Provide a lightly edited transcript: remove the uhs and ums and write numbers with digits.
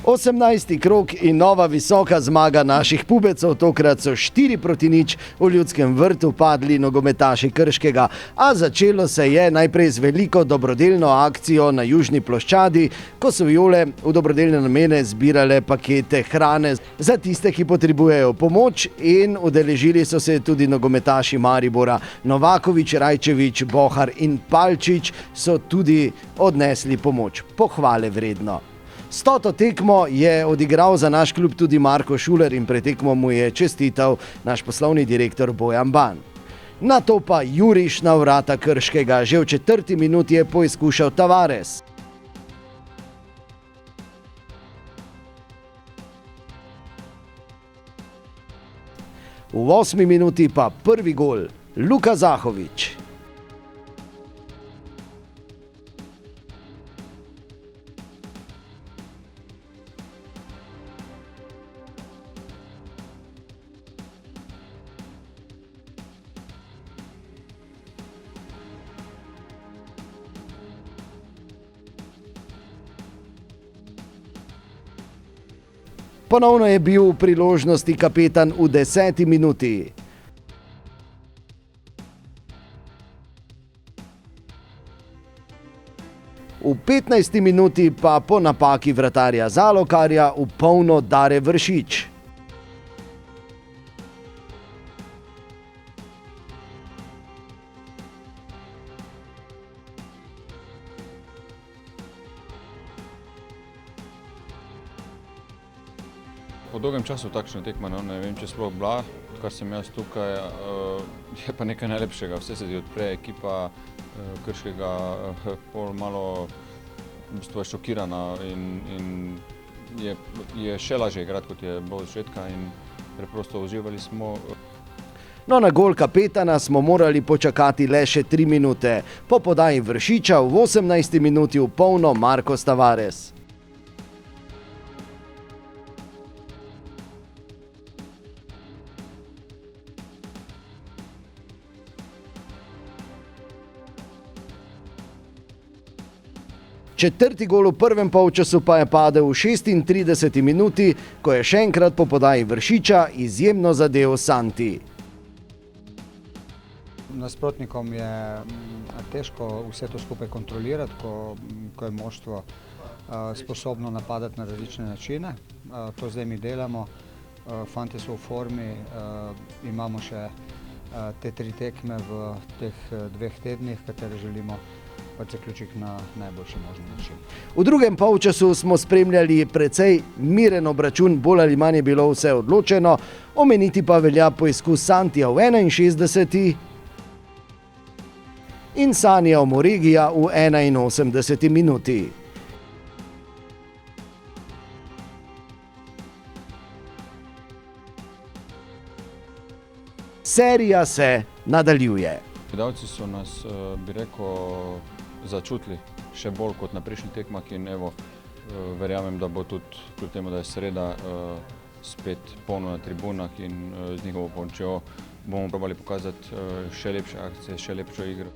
18. krog in nova visoka zmaga naših pubecev, tokrat so 4-0 v Ljudskem vrtu padli nogometaši Krškega, a začelo se je najprej z veliko dobrodelno akcijo na južni ploščadi, ko so Viole v dobrodelne namene zbirale pakete hrane za tiste, ki potrebujejo pomoč, in udeležili so se tudi nogometaši Maribora. Novakovič, Rajčevič, Bohar in Palčič so tudi odnesli pomoč. Pohvale vredno. 100. tekmo je odigral za naš klub tudi Marko Šuler in pred tekmo mu je čestital naš poslovni direktor Bojan Ban. Nato pa juriš na vrata Krškega. Že v 4. minuti je poizkušal Tavares. V 8. minuti pa prvi gol, Luka Zahovič. Ponovno je bil v priložnosti kapetan v 10. minuti. V 15. minuti pa po napaki vratarja Zalokarja v polno Dare Vršič. Po dolgem času takšna tekma, ne vem, če sploh bila, kar sem jaz tukaj, je pa nekaj najlepšega. Vse se ti odpre, ekipa Krškega pol malo v bistvu je šokirana in je še lažje igrati, kot je bilo od začetka, in preprosto uživali smo. No, na gol kapetana smo morali počakati le še 3 minute. Po podaji Vršiča v 18. minuti v polno Marko Tavares. Četrti gol v prvem polčasu pa je padel v 36. minuti, ko je še enkrat po podaji Vršiča izjemno zadel Santi. Nasprotnikom je težko vse to skupaj kontrolirati, ko je moštvo sposobno napadati na različne načine. To zdaj mi delamo, fantje so v formi, imamo še te 3 tekme v teh 2 tednih, katere želimo zaključiti na najboljši možni način. V drugem polčasu smo spremljali precej miren obračun, bolj ali manj je bilo vse odločeno, omeniti pa velja poizkus Santija v 61. in Sanija Omoregija v 81. minuti. Serija se nadaljuje. Gledalci so nas, bi rekel, začutili še bolj kot na prejšnjih tekmah in evo, verjamem, da bo tudi, kljub temu, da je sreda, spet polno na tribunah in z njihovo pomočjo bomo probali pokazati še lepše akcije, še lepšo igro.